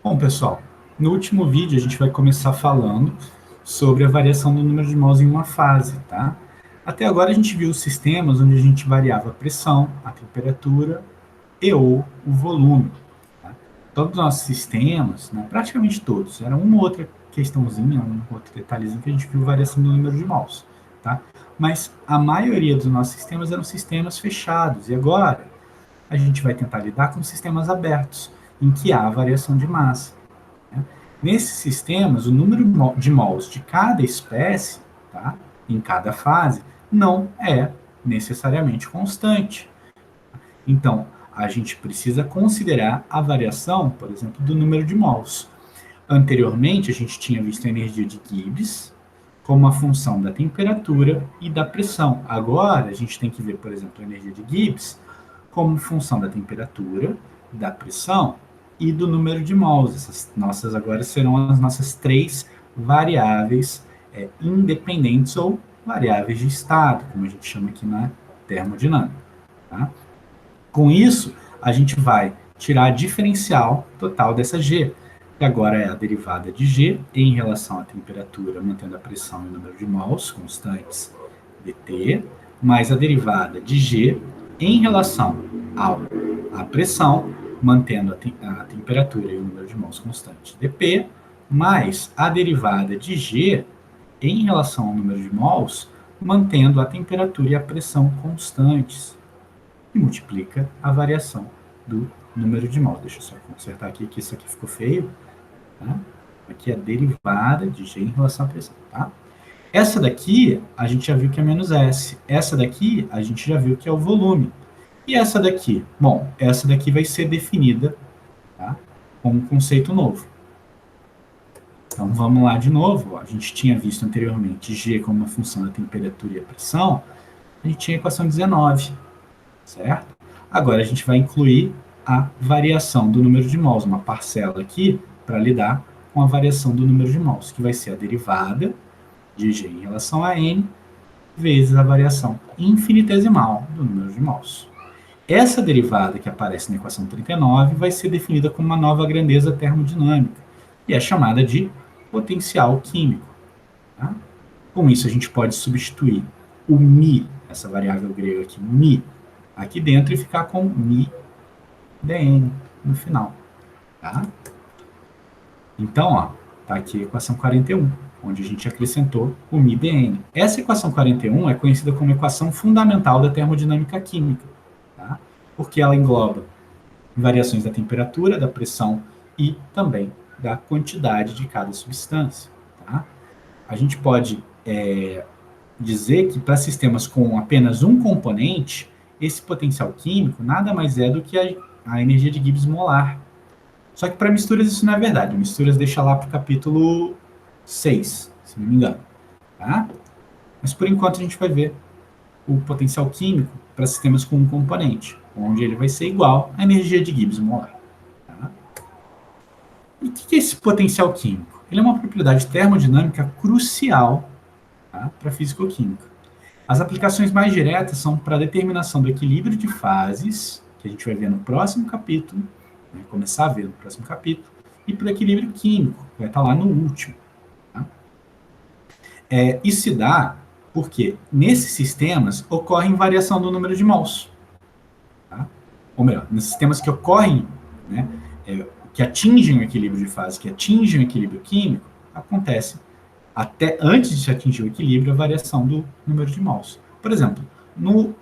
Bom, pessoal, no último vídeo a gente vai começar falando sobre a variação do número de mols em uma fase, tá? Até agora a gente viu sistemas onde a gente variava a pressão, a temperatura e ou o volume. Tá? Todos os nossos sistemas, né, praticamente todos, era uma ou outra questãozinha, um outro detalhezinho que a gente viu variação do número de mols, tá? Mas a maioria dos nossos sistemas eram sistemas fechados, e agora a gente vai tentar lidar com sistemas abertos, em que há variação de massa. Né? Nesses sistemas, o número de mols de cada espécie, tá, em cada fase, não é necessariamente constante. Então, a gente precisa considerar a variação, por exemplo, do número de mols. Anteriormente, a gente tinha visto a energia de Gibbs como uma função da temperatura e da pressão. Agora, a gente tem que ver, por exemplo, a energia de Gibbs como função da temperatura, da pressão e do número de mols. Essas nossas agora serão as nossas três variáveis independentes ou variáveis de estado, como a gente chama aqui na termodinâmica. Tá? Com isso, a gente vai tirar a diferencial total dessa G, que agora é a derivada de G em relação à temperatura, mantendo a pressão e o número de mols constantes dt, mais a derivada de G em relação à pressão, mantendo a temperatura e o número de mols constante dp, mais a derivada de G em relação ao número de mols, mantendo a temperatura e a pressão constantes e multiplica a variação do número de mols. Deixa eu só consertar aqui, que isso aqui ficou feio. Tá? Aqui é a derivada de G em relação à pressão. Tá? Essa daqui, a gente já viu que é menos S. Essa daqui, a gente já viu que é o volume. E essa daqui? Bom, essa daqui vai ser definida, tá, com um conceito novo. Então, vamos lá de novo. A gente tinha visto anteriormente G como uma função da temperatura e a pressão. A gente tinha a equação 19, certo? Agora a gente vai incluir a variação do número de mols, uma parcela aqui, para lidar com a variação do número de mols, que vai ser a derivada de G em relação a N, vezes a variação infinitesimal do número de mols. Essa derivada que aparece na equação 39 vai ser definida como uma nova grandeza termodinâmica, e é chamada de potencial químico. Tá? Com isso, a gente pode substituir o μ, essa variável grega aqui, μ, aqui dentro e ficar com μ dn no final. Tá? Então, ó, tá aqui a equação 41, onde a gente acrescentou o μ dn. Essa equação 41 é conhecida como equação fundamental da termodinâmica química, tá? Porque ela engloba variações da temperatura, da pressão e também da quantidade de cada substância. Tá? A gente pode dizer que para sistemas com apenas um componente, esse potencial químico nada mais é do que a energia de Gibbs molar. Só que para misturas isso não é verdade. Misturas deixa lá para o capítulo 6, se não me engano. Tá? Mas por enquanto a gente vai ver o potencial químico para sistemas com um componente, onde ele vai ser igual à energia de Gibbs molar. Tá? E o que é esse potencial químico? Ele é uma propriedade termodinâmica crucial, tá, para a físico-química. As aplicações mais diretas são para a determinação do equilíbrio de fases, que a gente vai ver no próximo capítulo, vai começar a ver no próximo capítulo, e para o equilíbrio químico, que vai estar lá no último. Tá? Isso se dá porque nesses sistemas ocorre variação do número de mols. Tá? Ou melhor, nos sistemas que ocorrem, né, que atingem o equilíbrio de fase, que atingem o equilíbrio químico, acontece até antes de se atingir o equilíbrio, a variação do número de mols. Por exemplo, no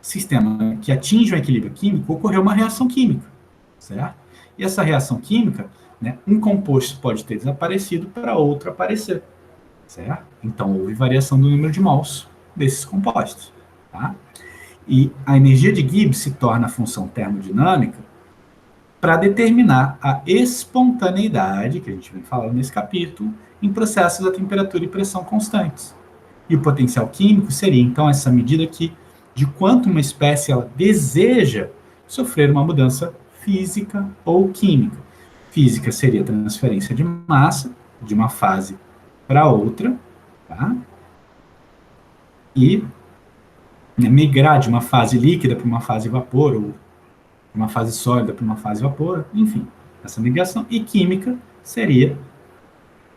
sistema que atinge o equilíbrio químico, ocorreu uma reação química, certo? E essa reação química, né, um composto pode ter desaparecido para outro aparecer, certo? Então, houve variação do número de mols desses compostos, tá? E a energia de Gibbs se torna a função termodinâmica para determinar a espontaneidade, que a gente vem falando nesse capítulo, em processos a temperatura e pressão constantes. E o potencial químico seria, então, essa medida aqui de quanto uma espécie ela deseja sofrer uma mudança física ou química. Física seria a transferência de massa de uma fase para outra, tá? E migrar de uma fase líquida para uma fase vapor, ou uma fase sólida para uma fase vapor, enfim. essa negação, e química seria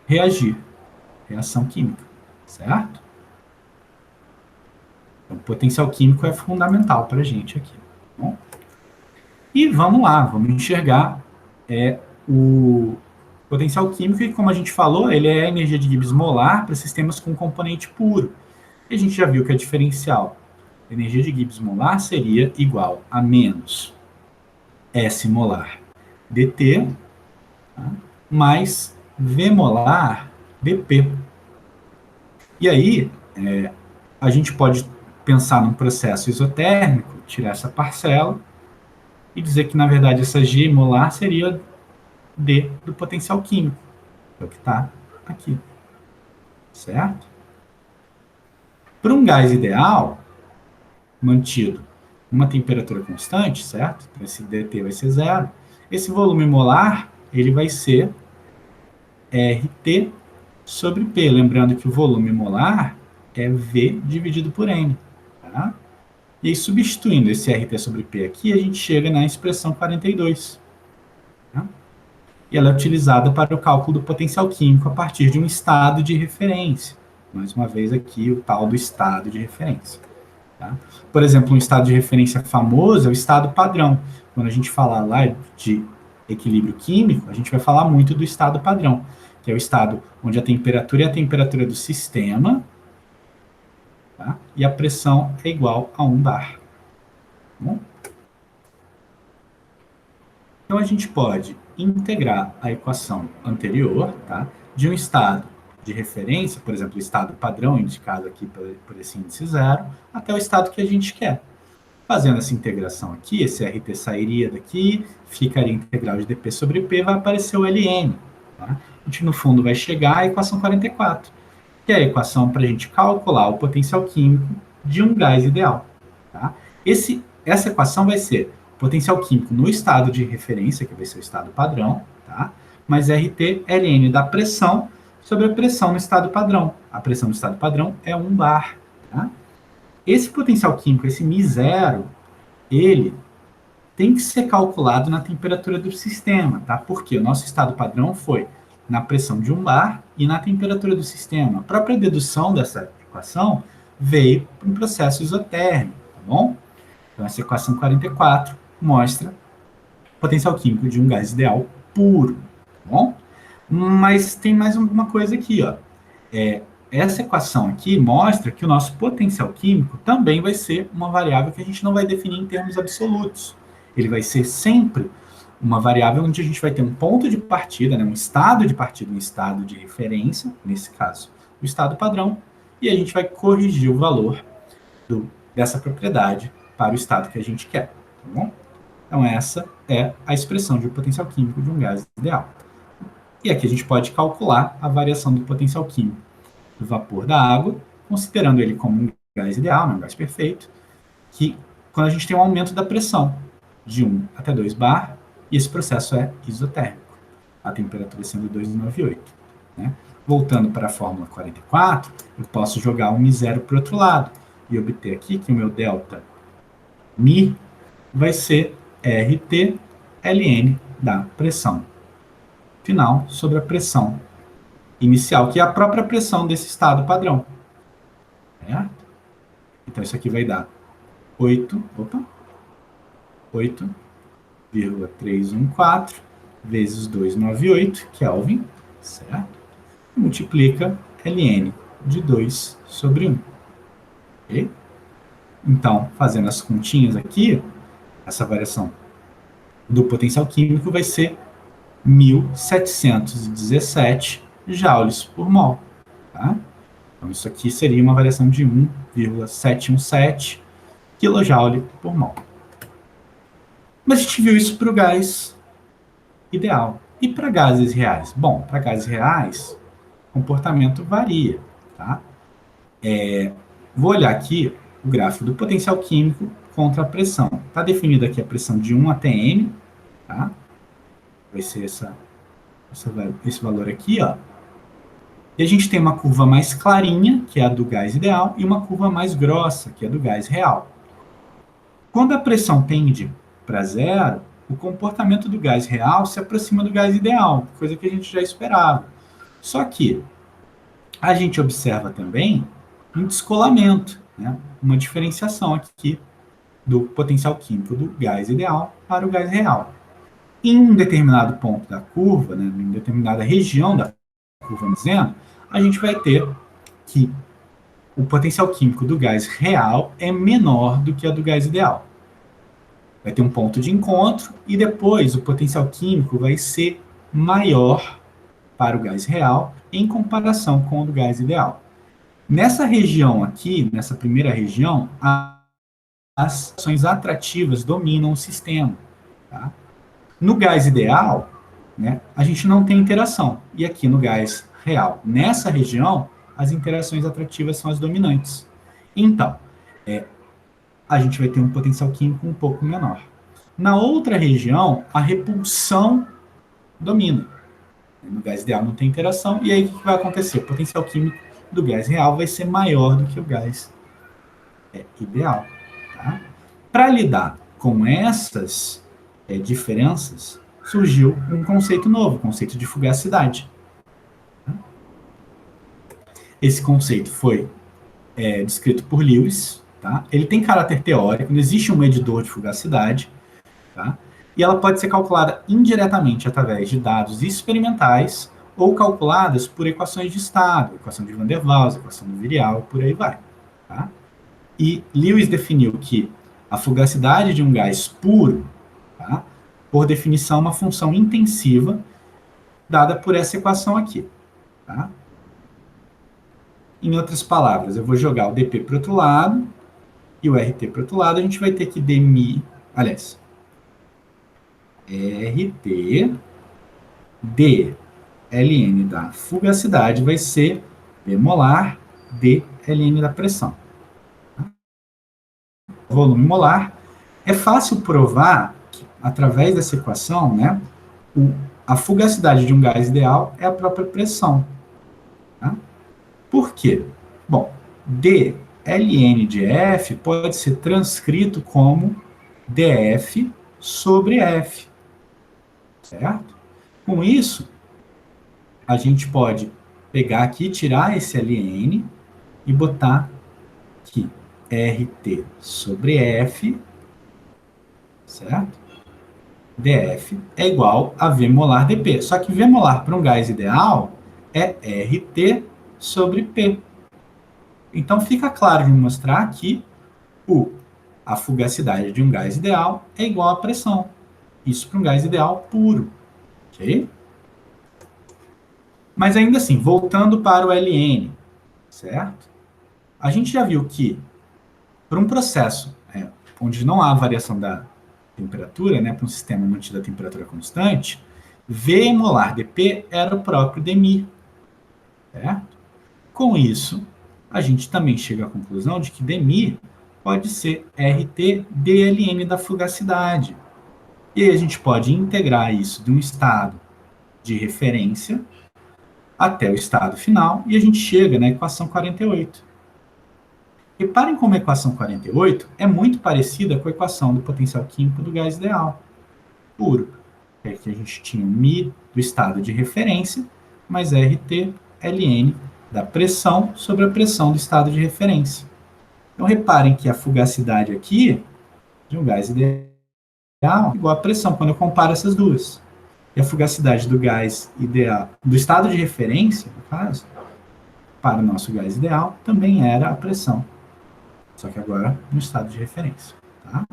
reagir, reação química, certo? Então, o potencial químico é fundamental para a gente aqui. Tá bom? E vamos lá, vamos enxergar o potencial químico, e como a gente falou, ele é a energia de Gibbs molar para sistemas com componente puro. E a gente já viu que a diferencial da energia de Gibbs molar seria igual a menos S molar dt, tá? Mais V molar dp. E aí, a gente pode pensar num processo isotérmico, tirar essa parcela, e dizer que, na verdade, essa G molar seria D do potencial químico, que é o que está aqui, certo? Para um gás ideal, mantido uma temperatura constante, certo? Então, esse dt vai ser zero. Esse volume molar, ele vai ser RT sobre P. Lembrando que o volume molar é V dividido por N, tá? E aí, substituindo esse RT sobre P aqui, a gente chega na expressão 42. Tá? E ela é utilizada para o cálculo do potencial químico a partir de um estado de referência. Mais uma vez aqui, o tal do estado de referência. Tá? Por exemplo, um estado de referência famoso é o estado padrão. Quando a gente fala lá de equilíbrio químico, a gente vai falar muito do estado padrão, que é o estado onde a temperatura é a temperatura do sistema, tá? E a pressão é igual a 1 bar. Tá bom? Então, a gente pode integrar a equação anterior, tá? De um estado de referência, por exemplo, o estado padrão, indicado aqui por esse índice zero, até o estado que a gente quer. Fazendo essa integração aqui, esse RT sairia daqui, ficaria integral de dp sobre p, vai aparecer o Ln. Tá? A gente, no fundo, vai chegar à equação 44, que é a equação para a gente calcular o potencial químico de um gás ideal. Tá? Essa equação vai ser potencial químico no estado de referência, que vai ser o estado padrão, tá? Mais RT Ln da pressão sobre a pressão no estado padrão. A pressão no estado padrão é 1 bar. Tá? Esse potencial químico, esse μ0, ele tem que ser calculado na temperatura do sistema, tá? Porque o nosso estado padrão foi na pressão de 1 bar e na temperatura do sistema. A própria dedução dessa equação veio para um processo isotérmico, tá bom? Então, essa equação 44 mostra o potencial químico de um gás ideal puro, tá bom? Mas tem mais uma coisa aqui, ó. Essa equação aqui mostra que o nosso potencial químico também vai ser uma variável que a gente não vai definir em termos absolutos. Ele vai ser sempre uma variável onde a gente vai ter um ponto de partida, né, um estado de partida, um estado de referência, nesse caso, o estado padrão, e a gente vai corrigir o valor dessa propriedade para o estado que a gente quer, tá bom? Então, essa é a expressão de potencial químico de um gás ideal. E aqui a gente pode calcular a variação do potencial químico do vapor da água, considerando ele como um gás ideal, um gás perfeito, que quando a gente tem um aumento da pressão de 1 até 2 bar, e esse processo é isotérmico, a temperatura sendo 298. Né? Voltando para a fórmula 44, eu posso jogar um μ0 para o outro lado, e obter aqui que o meu delta μ vai ser RT Ln da pressão final sobre a pressão inicial, que é a própria pressão desse estado padrão. Certo? Então, isso aqui vai dar 8,314 vezes 298 Kelvin, certo? Multiplica Ln de 2 sobre 1. Ok? Então, fazendo as continhas aqui, essa variação do potencial químico vai ser 1.717 joules por mol. Tá? Então, isso aqui seria uma variação de 1,717 kJ por mol. Mas a gente viu isso para o gás ideal. E para gases reais? Bom, para gases reais, o comportamento varia. Tá? Vou olhar aqui o gráfico do potencial químico contra a pressão. Está definida aqui a pressão de 1 até N. Tá? Vai ser esse valor aqui, ó. E a gente tem uma curva mais clarinha, que é a do gás ideal, e uma curva mais grossa, que é a do gás real. Quando a pressão tende para zero, o comportamento do gás real se aproxima do gás ideal, coisa que a gente já esperava. Só que a gente observa também um descolamento, né? Uma diferenciação aqui do potencial químico do gás ideal para o gás real. Em um determinado ponto da curva, né, em determinada região da curva, dizendo, a gente vai ter que o potencial químico do gás real é menor do que a do gás ideal. Vai ter um ponto de encontro e depois o potencial químico vai ser maior para o gás real em comparação com o do gás ideal. Nessa região aqui, nessa primeira região, as ações atrativas dominam o sistema. Tá? No gás ideal, né, a gente não tem interação. E aqui no gás real, nessa região, as interações atrativas são as dominantes. Então, a gente vai ter um potencial químico um pouco menor. Na outra região, a repulsão domina. No gás ideal não tem interação, e aí o que vai acontecer? O potencial químico do gás real vai ser maior do que o gás ideal. Tá? Para lidar com essas diferenças, surgiu um conceito novo, o conceito de fugacidade. Esse conceito foi descrito por Lewis. Tá? Ele tem caráter teórico, não existe um medidor de fugacidade. Tá? E ela pode ser calculada indiretamente através de dados experimentais ou calculadas por equações de estado, equação de Van der Waals, equação do Virial, por aí vai. Tá? E Lewis definiu que a fugacidade de um gás puro, tá, por definição, é uma função intensiva dada por essa equação aqui. Tá? Em outras palavras, eu vou jogar o dp para o outro lado e o RT para o outro lado, a gente vai ter que dmi, aliás, RT dln da fugacidade vai ser V molar dln da pressão. Volume molar. É fácil provar que, através dessa equação, né, a fugacidade de um gás ideal é a própria pressão. Tá? Por quê? Bom, dln de F pode ser transcrito como dF sobre F. Certo? Com isso, a gente pode pegar aqui, tirar esse ln e botar aqui RT sobre F, certo? dF é igual a V molar dP. Só que V molar para um gás ideal é RT sobre P. Então fica claro de mostrar que a fugacidade de um gás ideal é igual à pressão. Isso para um gás ideal puro. Ok? Mas ainda assim, voltando para o ln, certo? A gente já viu que para um processo onde não há variação da temperatura, né, para um sistema mantido a temperatura constante, V molar dP era o próprio dmi. Certo? Com isso, a gente também chega à conclusão de que dmi pode ser RT dln da fugacidade. E aí a gente pode integrar isso de um estado de referência até o estado final, e a gente chega na equação 48. Reparem como a equação 48 é muito parecida com a equação do potencial químico do gás ideal puro. É que a gente tinha o μ do estado de referência, mais RT ln da pressão sobre a pressão do estado de referência. Então reparem que a fugacidade aqui de um gás ideal é igual à pressão, quando eu comparo essas duas. E a fugacidade do gás ideal, do estado de referência, no caso, para o nosso gás ideal, também era a pressão. Só que agora no estado de referência. Tá?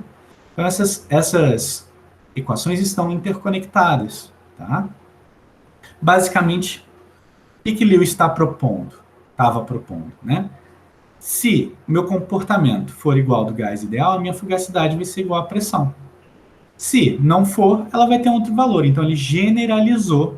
Então essas equações estão interconectadas. Tá? Basicamente, o que Lewis estava propondo, né? Se o meu comportamento for igual ao do gás ideal, a minha fugacidade vai ser igual à pressão. Se não for, ela vai ter outro valor. Então, ele generalizou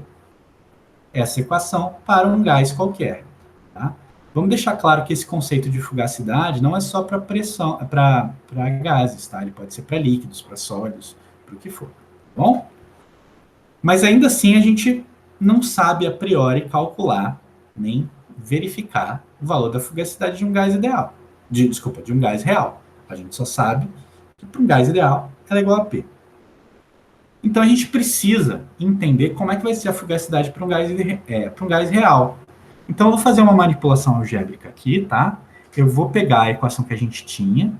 essa equação para um gás qualquer. Tá? Vamos deixar claro que esse conceito de fugacidade não é só para pressão, para gases, tá? Ele pode ser para líquidos, para sólidos, para o que for. Tá bom? Mas ainda assim, a gente não sabe a priori calcular nem verificar o valor da fugacidade de um gás ideal. De um gás real. A gente só sabe que para um gás ideal ela é igual a P. Então a gente precisa entender como é que vai ser a fugacidade para um gás real. Então eu vou fazer uma manipulação algébrica aqui, tá? Eu vou pegar a equação que a gente tinha,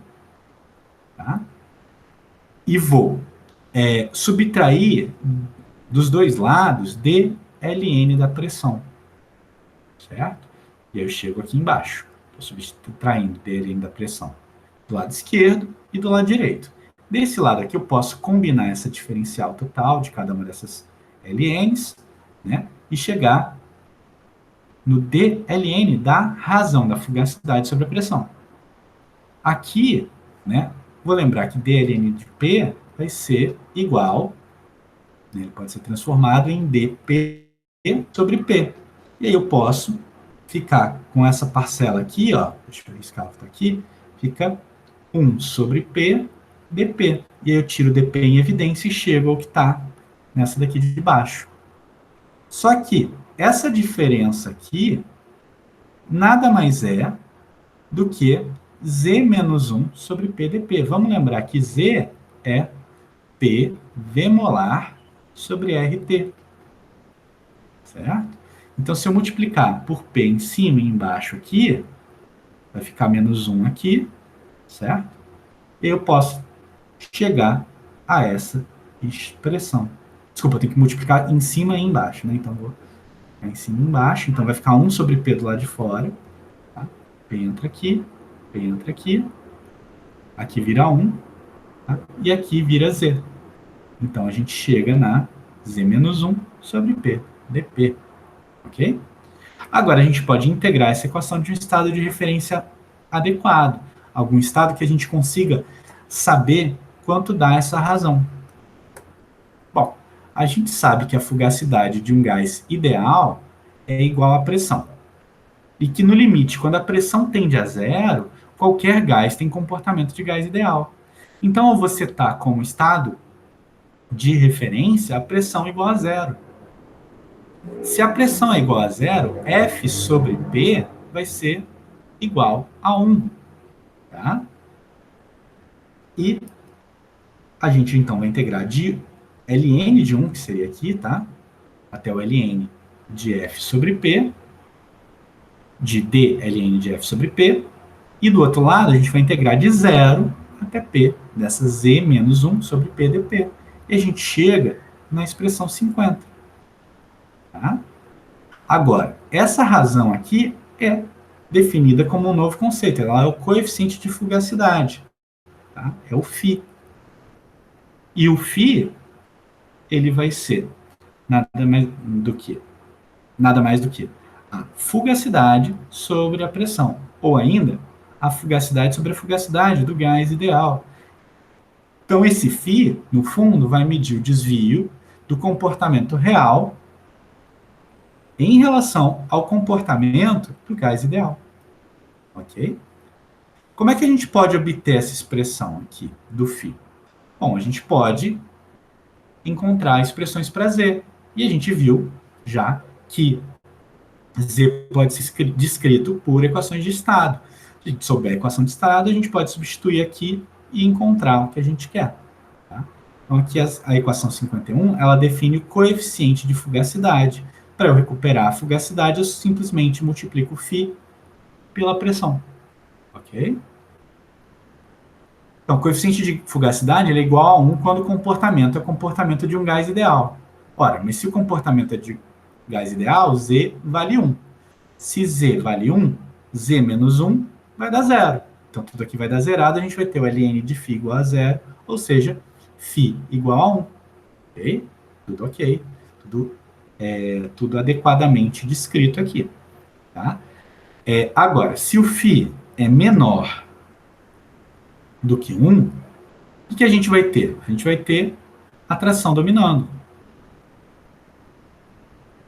tá? E vou subtrair dos dois lados dln da pressão, certo? E aí eu chego aqui embaixo. Estou subtraindo dln da pressão do lado esquerdo e do lado direito. Desse lado aqui eu posso combinar essa diferencial total de cada uma dessas ln's, né? E chegar no dln da razão da fugacidade sobre a pressão. Aqui, né, vou lembrar que dln de P vai ser igual, né, ele pode ser transformado em dP sobre P. E aí eu posso ficar com essa parcela aqui, ó, deixa eu riscar ela aqui, fica 1 sobre P dP. E aí eu tiro dP em evidência e chego ao que está nessa daqui de baixo. Só que essa diferença aqui nada mais é do que Z menos 1 sobre P dP. Vamos lembrar que Z é P V molar sobre RT. Certo? Então, se eu multiplicar por P em cima e embaixo aqui, vai ficar menos 1 aqui, certo? E eu posso chegar a essa expressão. Desculpa, eu tenho que multiplicar em cima e embaixo, né? Então, vou ficar em cima e embaixo. Então, vai ficar 1 sobre P do lado de fora. Tá? P entra aqui, P entra aqui. Aqui vira 1. Tá? E aqui vira Z. Então, a gente chega na Z menos 1 sobre P dP. Ok? Agora, a gente pode integrar essa equação de um estado de referência adequado. Algum estado que a gente consiga saber quanto dá essa razão. Bom, a gente sabe que a fugacidade de um gás ideal é igual à pressão. E que no limite, quando a pressão tende a zero, qualquer gás tem comportamento de gás ideal. Então, eu vou setar como estado de referência a pressão igual a zero. Se a pressão é igual a zero, F sobre P vai ser igual a 1. Tá? E a gente, então, vai integrar de ln de 1, que seria aqui, tá? Até o ln de F sobre P, de dln de F sobre P, e do outro lado a gente vai integrar de 0 até P, dessa Z menos 1 sobre P dP. E a gente chega na expressão 50. Tá? Agora, essa razão aqui é definida como um novo conceito. Ela é o coeficiente de fugacidade. Tá? É o φ. E o φ, ele vai ser nada mais do que a fugacidade sobre a pressão. Ou ainda, a fugacidade sobre a fugacidade do gás ideal. Então, esse φ, no fundo, vai medir o desvio do comportamento real em relação ao comportamento do gás ideal. Ok? Como é que a gente pode obter essa expressão aqui do φ? Bom, a gente pode encontrar expressões para Z. E a gente viu já que Z pode ser descrito por equações de estado. Se a gente souber a equação de estado, a gente pode substituir aqui e encontrar o que a gente quer. Tá? Então, aqui a equação 51, ela define o coeficiente de fugacidade. Para eu recuperar a fugacidade, eu simplesmente multiplico φ pela pressão. Ok? Então, o coeficiente de fugacidade ele é igual a 1 quando o comportamento é o comportamento de um gás ideal. Ora, mas se o comportamento é de gás ideal, Z vale 1. Se Z vale 1, Z menos 1 vai dar 0. Então, tudo aqui vai dar zerado, a gente vai ter o ln de φ igual a 0, ou seja, φ igual a 1. Ok? Tudo ok. Tudo adequadamente descrito aqui. Tá? Agora, se o φ é menor do que 1, o que a gente vai ter? A gente vai ter a tração dominando.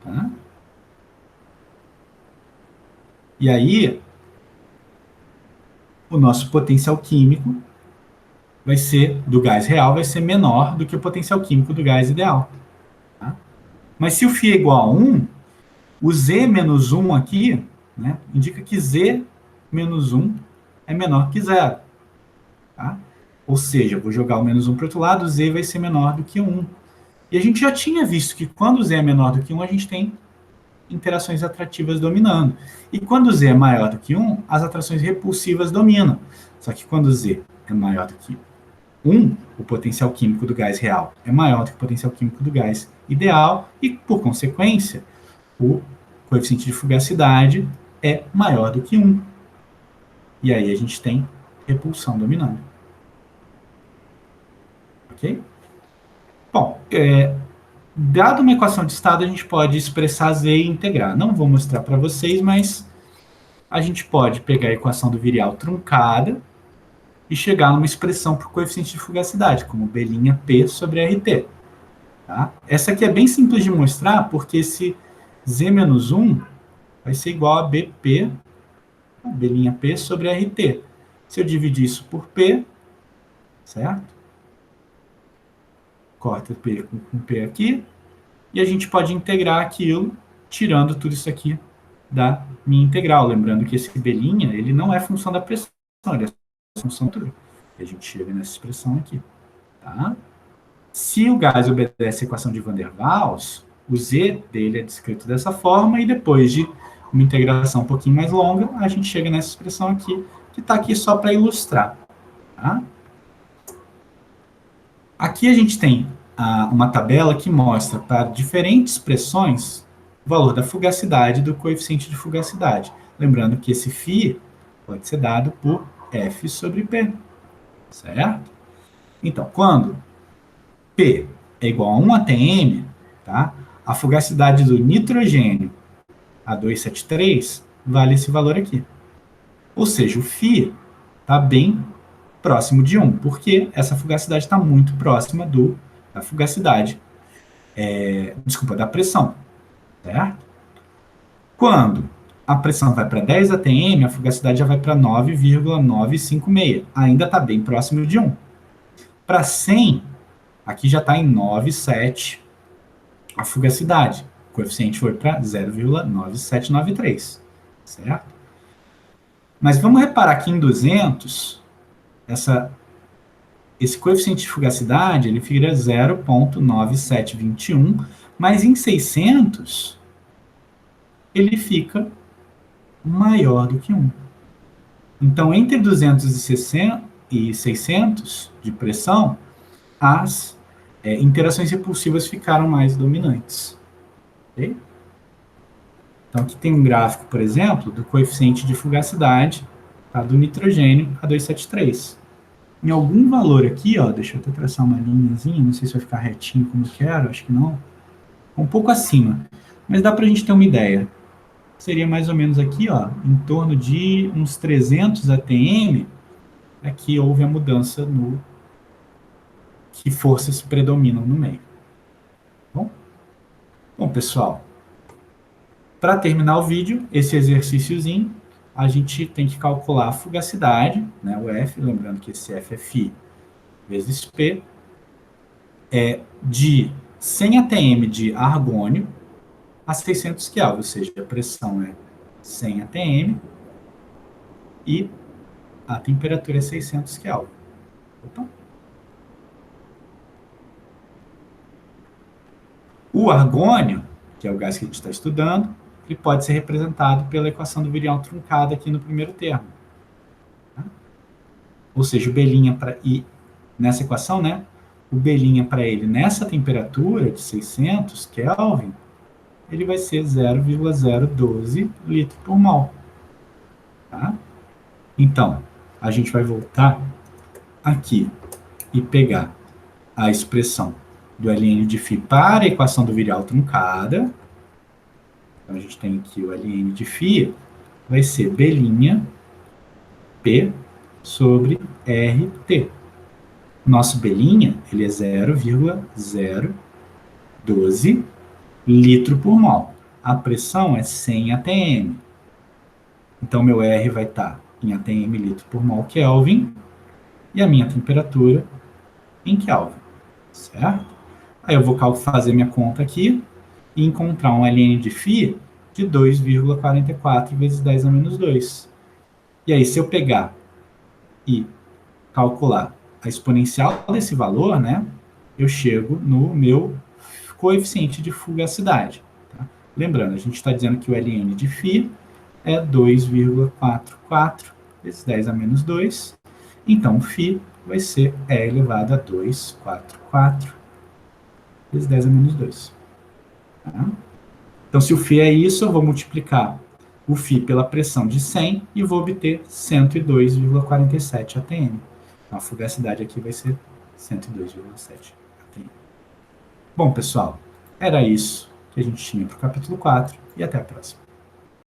Tá? E aí, o nosso potencial químico vai ser, do gás real, vai ser menor do que o potencial químico do gás ideal. Tá? Mas se o φ é igual a 1, o Z menos 1 aqui, né, indica que Z menos 1 é menor que 0. Tá? Ou seja, eu vou jogar o menos 1 para o outro lado, Z vai ser menor do que 1. E a gente já tinha visto que quando Z é menor do que 1, a gente tem interações atrativas dominando. E quando Z é maior do que 1, as atrações repulsivas dominam. Só que quando Z é maior do que 1, o potencial químico do gás real é maior do que o potencial químico do gás ideal e, por consequência, o coeficiente de fugacidade é maior do que 1. E aí a gente tem repulsão dominando. Ok? Bom, dado uma equação de estado, a gente pode expressar Z e integrar. Não vou mostrar para vocês, mas a gente pode pegar a equação do virial truncada e chegar numa expressão para o coeficiente de fugacidade, como B'P sobre RT. Tá? Essa aqui é bem simples de mostrar, porque esse Z menos 1 vai ser igual a BP, B'P sobre RT. Se eu dividir isso por P, certo? Corta P com P aqui, e a gente pode integrar aquilo, tirando tudo isso aqui da minha integral. Lembrando que esse B', ele não é função da pressão, ele é função da altura. E a gente chega nessa expressão aqui. Tá? Se o gás obedece à equação de Van der Waals, o Z dele é descrito dessa forma, e depois de uma integração um pouquinho mais longa, a gente chega nessa expressão aqui, que está aqui só para ilustrar. Tá? Aqui a gente tem uma tabela que mostra para diferentes pressões o valor da fugacidade do coeficiente de fugacidade. Lembrando que esse φ pode ser dado por F sobre P. Certo? Então, quando P é igual a 1 atm, tá? A fugacidade do nitrogênio a 273 vale esse valor aqui. Ou seja, o φ está bem próximo de 1, porque essa fugacidade está muito próxima da fugacidade, da pressão, certo? Quando a pressão vai para 10 atm, a fugacidade já vai para 9,956, ainda está bem próximo de 1. Para 100, aqui já está em 9,7 a fugacidade. O coeficiente foi para 0,9793, certo? Mas vamos reparar que em 200, esse coeficiente de fugacidade ele fica 0,9721, mas em 600 ele fica maior do que 1. Então, entre 200 e 600 de pressão, as interações repulsivas ficaram mais dominantes. Okay? Então, aqui tem um gráfico, por exemplo, do coeficiente de fugacidade, tá, do nitrogênio a 273. Em algum valor aqui, ó, deixa eu até traçar uma linhazinha, não sei se vai ficar retinho como eu quero, acho que não. Um pouco acima, mas dá para a gente ter uma ideia. Seria mais ou menos aqui, ó, em torno de uns 300 atm, aqui houve a mudança no que forças predominam no meio. Bom, pessoal, para terminar o vídeo, esse exercíciozinho, a gente tem que calcular a fugacidade, né, o F, lembrando que esse F é φ vezes P, de 100 atm de argônio a 600 Kelvin, ou seja, a pressão é 100 atm e a temperatura é 600 Kelvin. Opa. O argônio, que é o gás que a gente está estudando, ele pode ser representado pela equação do virial truncada aqui no primeiro termo. Tá? Ou seja, o B' para I nessa equação, né? O B' para ele nessa temperatura de 600 Kelvin, ele vai ser 0,012 litro por mol. Tá? Então, a gente vai voltar aqui e pegar a expressão do Ln de φ para a equação do virial truncada. Então, a gente tem aqui o Ln de φ, vai ser B' P sobre RT. Nosso B', ele é 0,012 litro por mol. A pressão é 100 atm. Então, meu R vai estar em atm litro por mol Kelvin e a minha temperatura em Kelvin, certo? Aí eu vou fazer minha conta aqui e encontrar um Ln de φ de 2,44 vezes 10 a menos 2. E aí, se eu pegar e calcular a exponencial desse valor, né, eu chego no meu coeficiente de fugacidade. Tá? Lembrando, a gente está dizendo que o ln de φ é 2,44 vezes 10 a menos 2. Então, φ vai ser E elevado a 244 vezes 10 a menos 2. Tá? Então, se o φ é isso, eu vou multiplicar o φ pela pressão de 100 e vou obter 102,47 atm. Então, a fugacidade aqui vai ser 102,7 atm. Bom, pessoal, era isso que a gente tinha para o capítulo 4 e até a próxima.